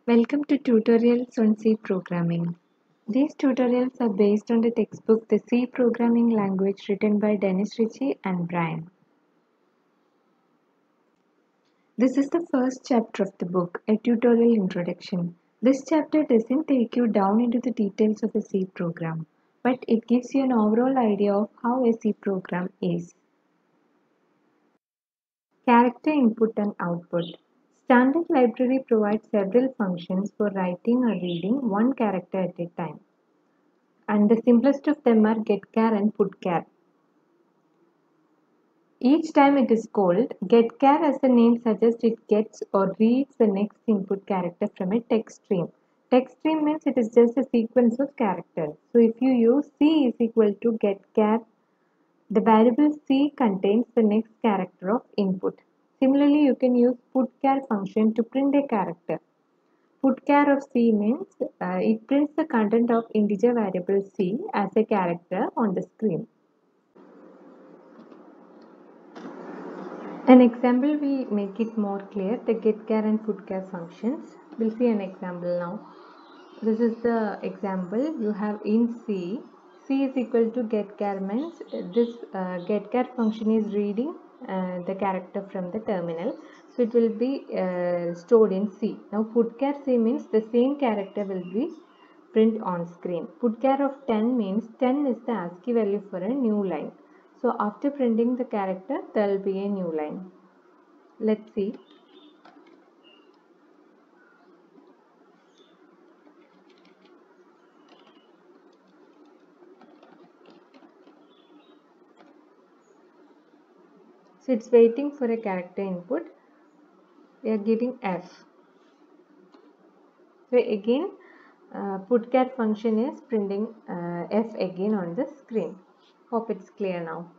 Welcome to tutorials on C programming. These tutorials are based on the textbook The C Programming Language written by Dennis Ritchie and Brian. This is the first chapter of the book, a tutorial introduction. This chapter doesn't take you down into the details of a C program, but it gives you an overall idea of how a C program is. Character input and output. Standard library provides several functions for writing or reading one character at a time. And the simplest of them are getChar and putChar. Each time it is called, getChar as the name suggests it gets or reads the next input character from a text stream. Text stream means it is just a sequence of characters. So if you use C is equal to getChar, the variable C contains the next character of input. Similarly, you can use putChar function to print a character. Putchar of C means it prints the content of integer variable C as a character on the screen. An example will make it more clear, the getChar and putChar functions. We'll see an example now. This is the example. You have in C, C is equal to getChar means this getChar function is reading the character from the terminal. So it will be stored in C. Now putChar C means the same character will be print on screen. Putchar of 10 means 10 is the ASCII value for a new line. So after printing the character, there will be a new line. Let's see. So it's waiting for a character input. We are giving F. So again, putchar function is printing F again on the screen. Hope it's clear now.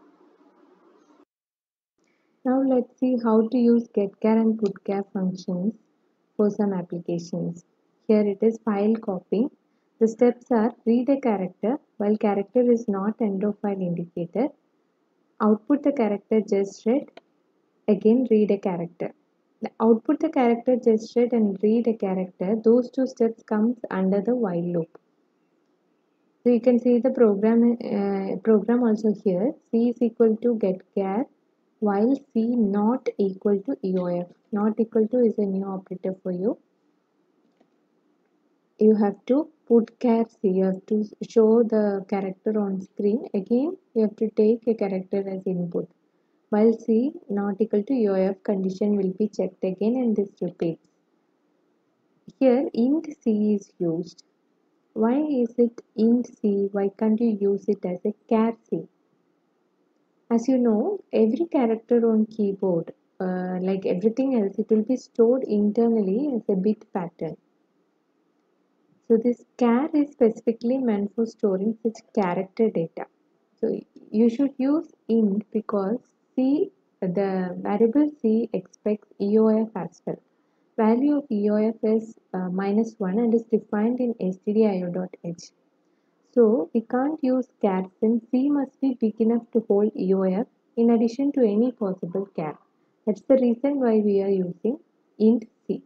Now let's see how to use getChar and putchar functions for some applications. Here it is file copy. The steps are read a character while character is not end of file indicator. Output the character just read. Again read a character. The output the character just read and read a character. Those two steps comes under the while loop. So you can see the program also here. C is equal to getChar while C not equal to EOF. Not equal to is a new operator for you. You have to putchar C. You have to show the character on screen. Again, you have to take a character as input. While C not equal to EOF, condition will be checked again and this repeats. Here int C is used. Why is it int C? Why can't you use it as a char C? As you know, every character on keyboard, like everything else, it will be stored internally as a bit pattern. So this char is specifically meant for storing such character data. So you should use int because C, the variable C expects EOF as well. Value of EOF is -1 and is defined in stdio.h. So we can't use char since C must be big enough to hold EOF in addition to any possible char. That's the reason why we are using int C.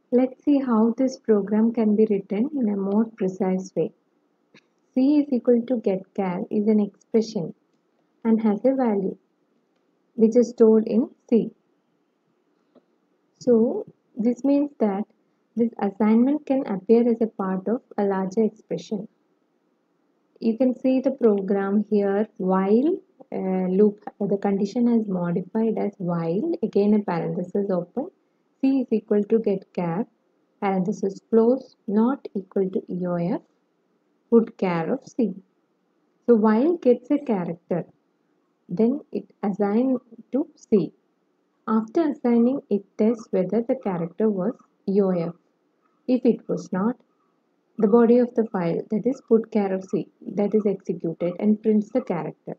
Let's see how this program can be written in a more precise way. C is equal to getChar is an expression and has a value which is stored in C. So this means that this assignment can appear as a part of a larger expression. You can see the program here while loop, the condition is modified as while, again a parenthesis open, C is equal to getChar, parenthesis close, not equal to EOF, putchar of C. So while gets a character, then it assigns to C. After assigning, it tests whether the character was EOF. If it was not, the body of the file, that is putchar of C, that is executed and prints the character.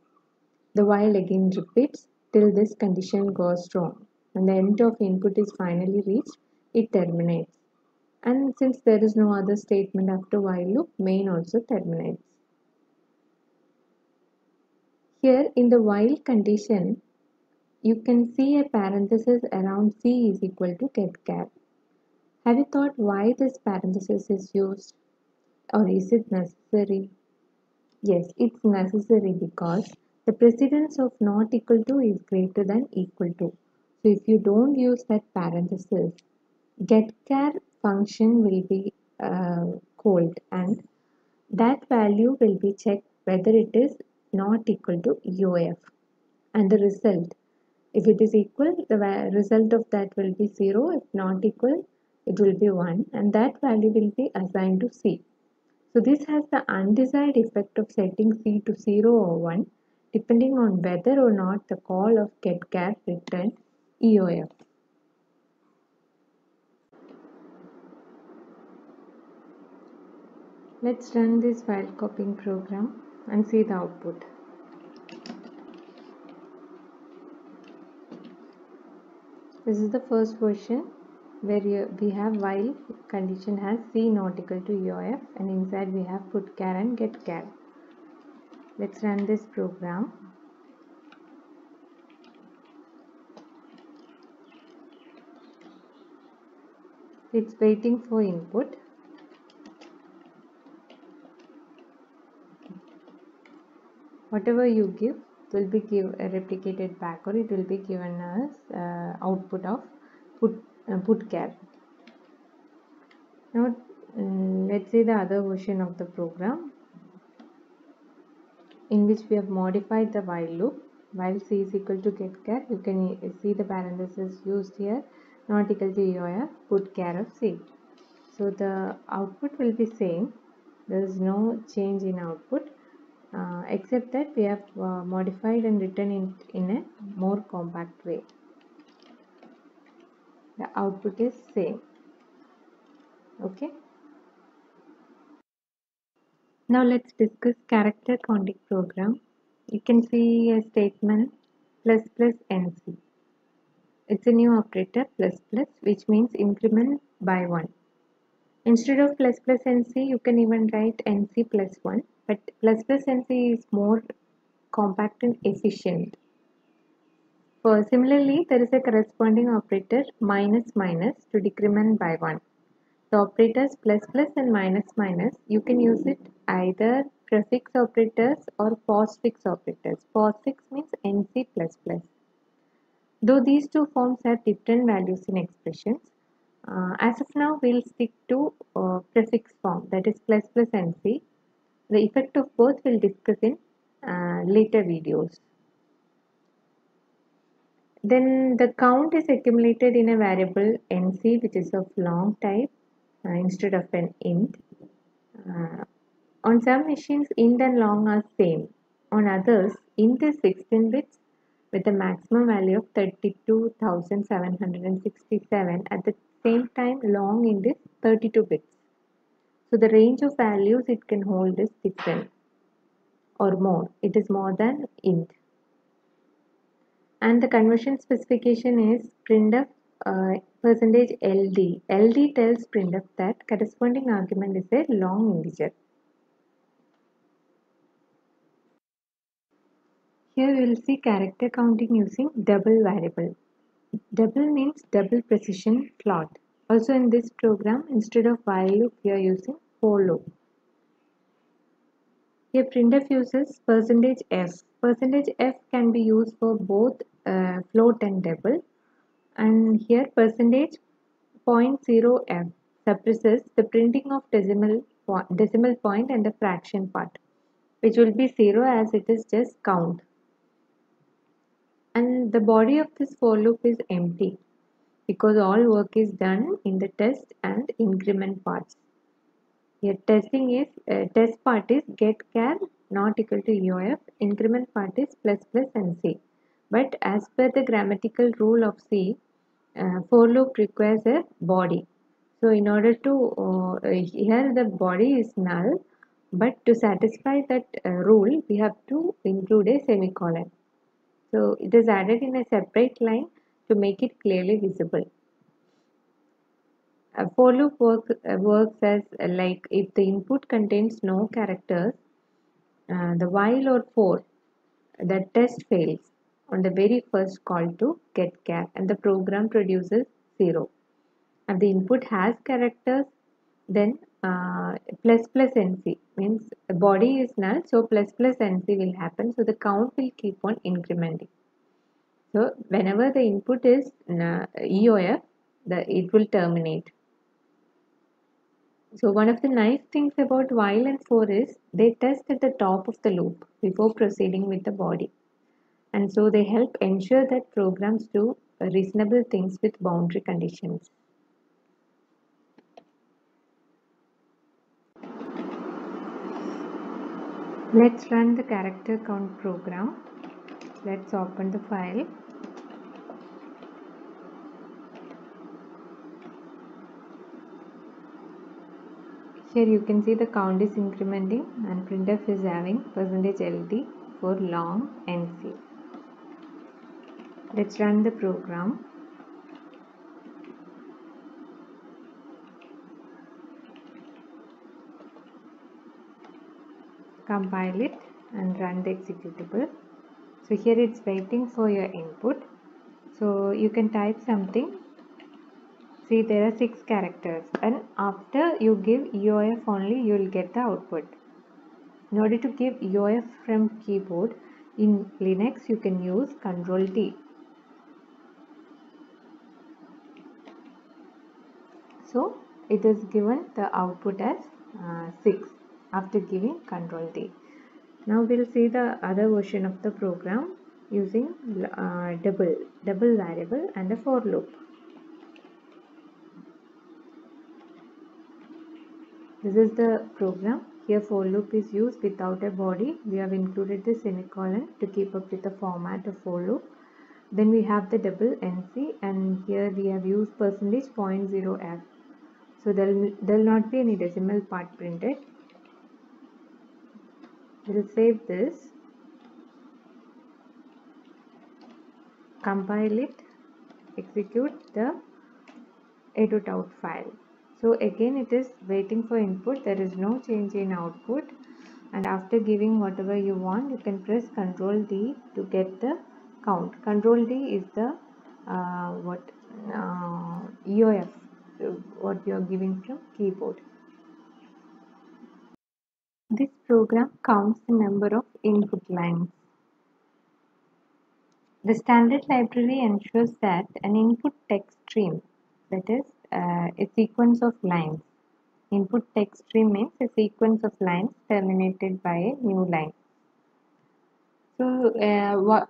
The while again repeats till this condition goes wrong and the end of input is finally reached, it terminates. And since there is no other statement after while loop, main also terminates. Here in the while condition, you can see a parenthesis around C is equal to getChar. Have you thought why this parenthesis is used, or is it necessary? Yes, it's necessary because the precedence of not equal to is greater than equal to. So if you don't use that parenthesis, getChar function will be called, and that value will be checked whether it is not equal to UF, and the result, if it is equal, the result of that will be 0. If not equal, it will be 1, and that value will be assigned to C. So this has the undesired effect of setting C to 0 or 1 depending on whether or not the call of getChar returns EOF. Let's run this file copying program and see the output. This is the first version where we have while condition has C not equal to EOF, and inside we have putChar and getChar. Let's run this program. It's waiting for input. Whatever you give will be replicated back, or it will be given as output of putChar. Now let's see the other version of the program in which we have modified the while loop. While C is equal to getChar, you can see the parenthesis used here, not equal to EOF, putChar of C. So the output will be same. There is no change in output, except that we have modified and written it in a more compact way. The output is same. Okay. Now let's discuss character counting program. You can see a statement plus plus NC. It's a new operator plus plus, which means increment by 1. Instead of plus plus NC, you can even write NC plus 1, but plus plus NC is more compact and efficient. Similarly, there is a corresponding operator minus minus to decrement by 1. The operators plus plus and minus minus, you can use it either prefix operators or postfix operators. Postfix means NC plus plus. Though these two forms have different values in expressions, as of now we'll stick to prefix form, that is plus plus NC. The effect of both we'll discuss in later videos. Then the count is accumulated in a variable NC, which is of long type instead of an int. On some machines, int and long are same. On others, int is 16 bits with a maximum value of 32,767. At the same time, long int is 32 bits. So the range of values it can hold is different or more. It is more than int. And the conversion specification is printf %LD. LD tells printf that corresponding argument is a long integer. Here we will see character counting using double variable. Double means double precision float. Also in this program, instead of while loop, we are using for loop. Here printf uses %f. %f can be used for both float and double. And here %.0f suppresses the printing of decimal point and the fraction part, which will be 0 as it is just count. And the body of this for loop is empty because all work is done in the test and increment parts. Here test part is getChar not equal to EOF, increment part is plus plus and C. But as per the grammatical rule of C, for loop requires a body. So in order to, here the body is null, but to satisfy that rule, we have to include a semicolon. So it is added in a separate line to make it clearly visible. A for loop works as like if the input contains no characters, the while or for, the test fails. on the very first call to getChar, and the program produces 0. And the input has characters, then plus plus NC means the body is null, so plus plus NC will happen, so the count will keep on incrementing. So whenever the input is EOF, it will terminate. So one of the nice things about while and for is they test at the top of the loop before proceeding with the body. And so they help ensure that programs do reasonable things with boundary conditions. Let's run the character count program. Let's open the file. Here you can see the count is incrementing and printf is having %LD for long NC. Let's run the program. Compile it and run the executable. So here it's waiting for your input. So you can type something. See, there are 6 characters, and after you give EOF only, you will get the output. In order to give EOF from keyboard in Linux, you can use Ctrl T. So it is given the output as 6 after giving Ctrl T. Now we'll see the other version of the program using double variable and a for loop. This is the program. Here for loop is used without a body. We have included the semicolon to keep up with the format of for loop. Then we have the double NC, and here we have used %.0f. So there will not be any decimal part printed. We'll save this, compile it, execute the a.out file. So again it is waiting for input. There is no change in output, and after giving whatever you want, you can press Ctrl D to get the count. Ctrl D is the EOF, what you are giving from keyboard. This program counts the number of input lines. The standard library ensures that an input text stream, that is a sequence of lines. Input text stream means a sequence of lines terminated by a new line. So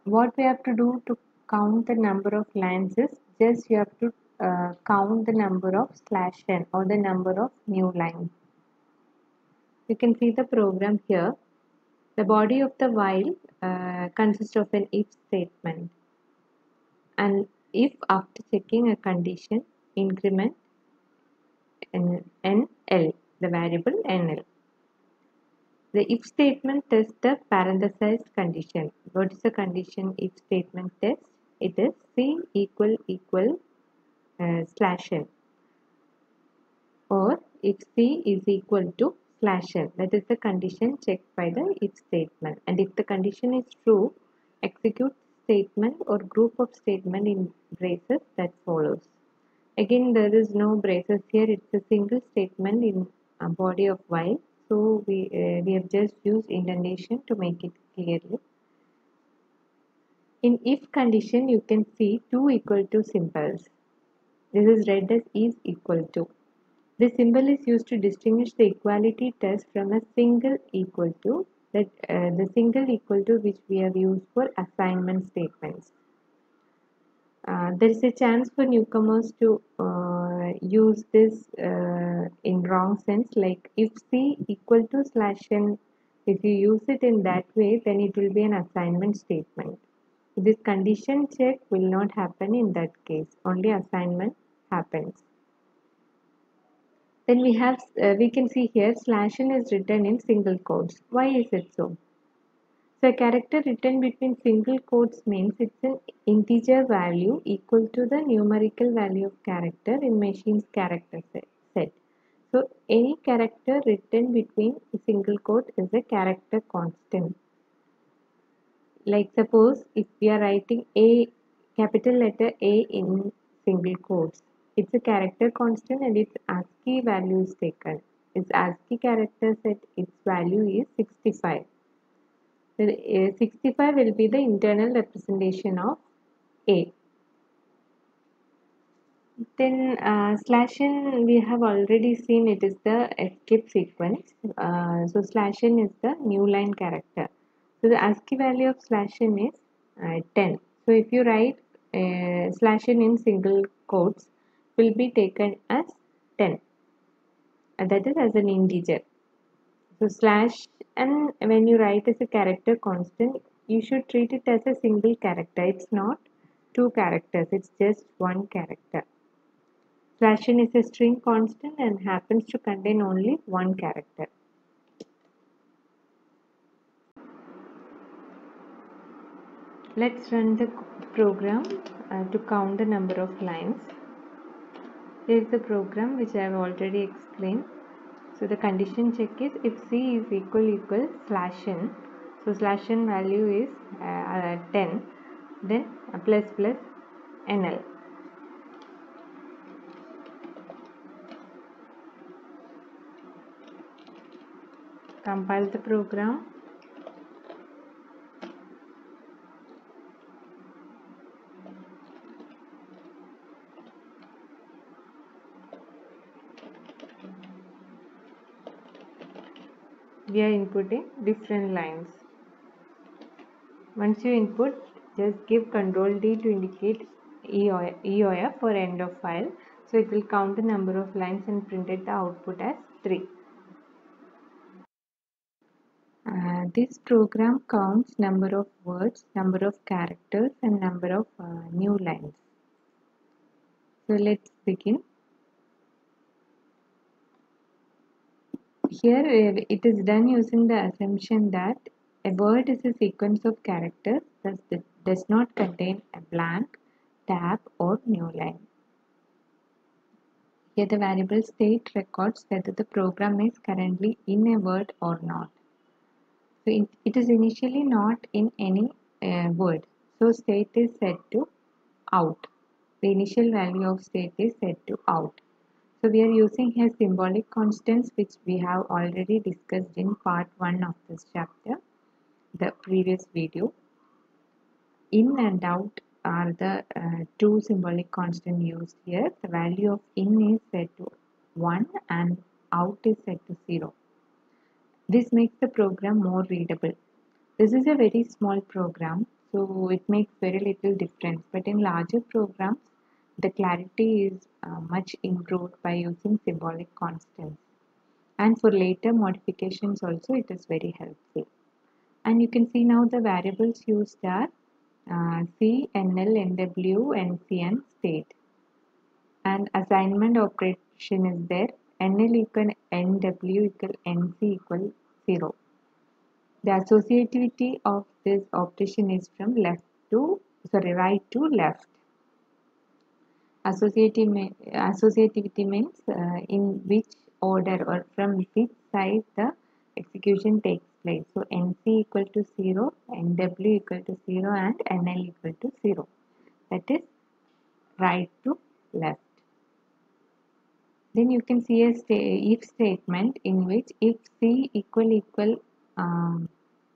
what we have to do to count the number of lines is just you have to count the number of /n or the number of new lines. You can see the program here. The body of the while consists of an if statement, and if after checking a condition increment NL, the variable NL. The if statement tests the parenthesized condition. What is the condition if statement test? It is C =/n, or if C is equal to /n. That is the condition checked by the if statement. And if the condition is true, execute statement or group of statement in braces that follows. Again, there is no braces here. It's a single statement in a body of while. So we have just used indentation to make it clearly. In if condition, you can see two equal to symbols. This is read as is equal to. This symbol is used to distinguish the equality test from a single equal to, that the single equal to which we have used for assignment statements. There is a chance for newcomers to use this in wrong sense, like if C equal to /n, if you use it in that way, then it will be an assignment statement. This condition check will not happen in that case, only assignment happens. Then we can see here /n is written in single quotes. Why is it so? So a character written between single quotes means it's an integer value equal to the numerical value of character in machine's character set. So any character written between single quote is a character constant. Like suppose if we are writing A, capital letter A in single quotes, it's a character constant and its ASCII value is taken. Its ASCII character set, its value is 65. The 65 will be the internal representation of A. Then slash n we have already seen it is the escape sequence. So slash n is the new line character. So the ASCII value of slash n is 10. So if you write slash n in single quotes, will be taken as 10. That is as an integer. So slash n when you write as a character constant, you should treat it as a single character. It's not two characters. It's just one character. Slash n is a string constant and happens to contain only one character. Let's run the program to count the number of lines. Here is the program which I have already explained. So the condition check is if c is equal slash n. So slash n value is 10. Then plus nl. Compile the program. We are inputting different lines. Once you input, just give Ctrl D to indicate EOF or end of file. So it will count the number of lines and printed the output as 3. This program counts number of words, number of characters and number of new lines. So let's begin. Here it is done using the assumption that a word is a sequence of characters that does not contain a blank, tab or new line. Here the variable state records whether the program is currently in a word or not. So it is initially not in any word. So state is set to out. The initial value of state is set to out. So we are using here symbolic constants which we have already discussed in part 1 of this chapter, the previous video. In and out are the two symbolic constants used here. The value of in is set to 1 and out is set to 0. This makes the program more readable. This is a very small program, so it makes very little difference. But in larger programs, the clarity is much improved by using symbolic constants. And for later modifications also, it is very helpful. And you can see now the variables used are C, NL, NW, NC and state. And assignment operation is there. NL equal NW equal NC equal 0. The associativity of this operation is from right to left. Associativity means in which order or from which side the execution takes place. So NC equal to 0, NW equal to 0 and NL equal to 0. That is right to left. Then you can see a if statement in which if C equal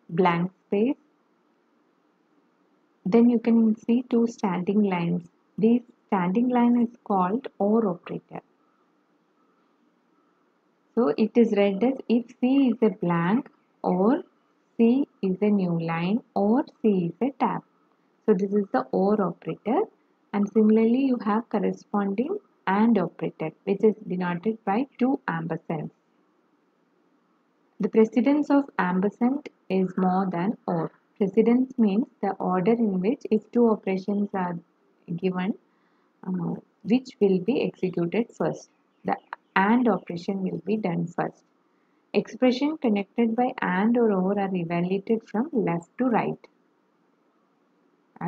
blank space, then you can see two standing lines. This standing line is called OR operator. So it is read as if C is a blank or C is a new line or C is a tab. So this is the OR operator, and similarly you have corresponding AND operator which is denoted by two ampersands. The precedence of ampersand is more than OR. Precedence means the order in which if two operations are given, which will be executed first. The AND operation will be done first. Expression connected by AND or OR are evaluated from left to right.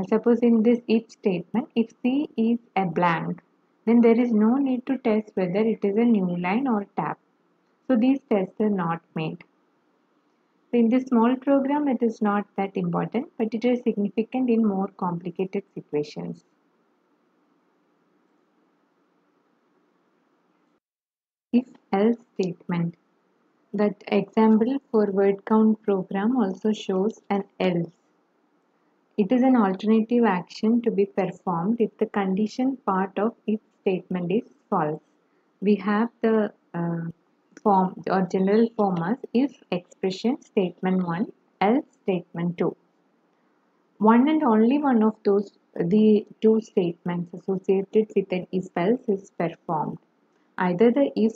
Suppose in this if statement, if C is a blank, then there is no need to test whether it is a new line or tab. So these tests are not made. So in this small program, it is not that important, but it is significant in more complicated situations. If else statement. That example for word count program also shows an else. It is an alternative action to be performed if the condition part of if statement is false. We have the form or general form as if expression statement 1, else statement 2. One and only one of those the two statements associated with an if else is performed. Either the if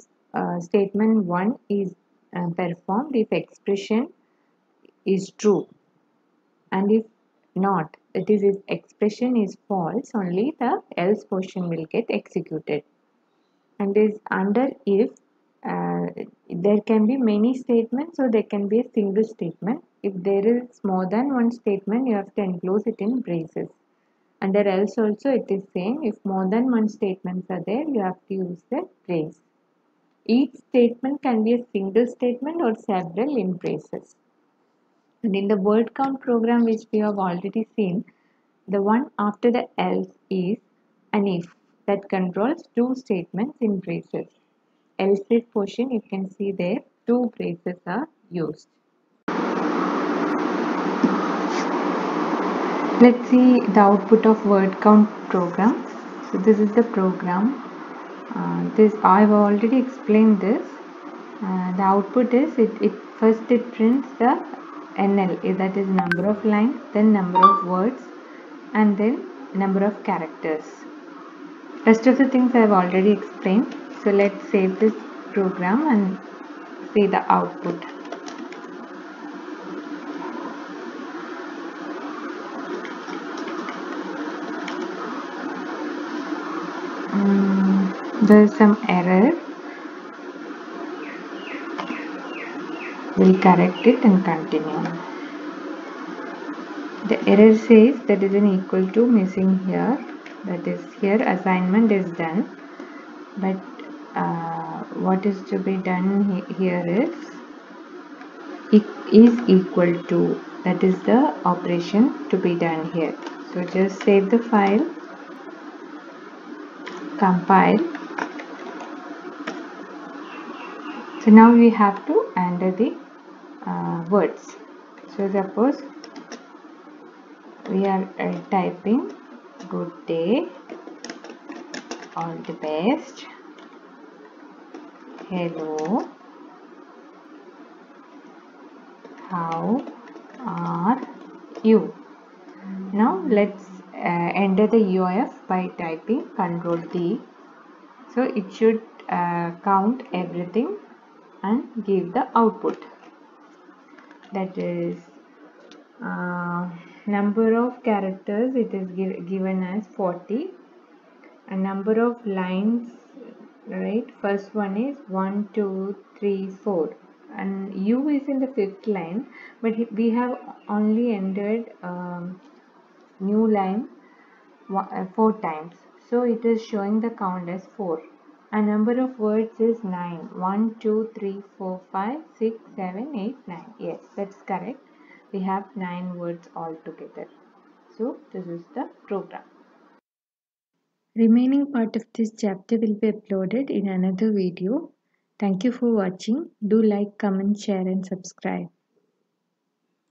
statement 1 is performed if expression is true, and if not, that is if expression is false, only the else portion will get executed. And is under if there can be many statements or there can be a single statement. If there is more than one statement, you have to enclose it in braces. Under else also it is same. If more than one statements are there, you have to use the brace. Each statement can be a single statement or several in braces. And in the word count program which we have already seen, the one after the else is an if that controls two statements in braces. Else if portion you can see there two braces are used. Let's see the output of word count program. So this is the program. This I've already explained this. The output is it first it prints the NL, that is number of lines, then number of words, and then number of characters. Rest of the things I have already explained. So let's save this program and see the output. There is some error. We'll correct it and continue. The error says that is an equal to missing here. That is here assignment is done, but what is to be done here is it is equal to, that is the operation to be done here. So just save the file, compile. So now we have to enter the words. So suppose we are typing good day, all the best, hello, how are you? Now let's enter the UIF by typing Ctrl D. So it should count everything and give the output. That is number of characters, it is given as 40. A number of lines, right? First one is 1, 2, 3, 4, and U is in the fifth line, but we have only entered new line 4 times, so it is showing the count as 4. A number of words is 9. 1, 2, 3, 4, 5, 6, 7, 8, 9. Yes, that's correct. We have 9 words altogether. So this is the program. Remaining part of this chapter will be uploaded in another video. Thank you for watching. Do like, comment, share and subscribe.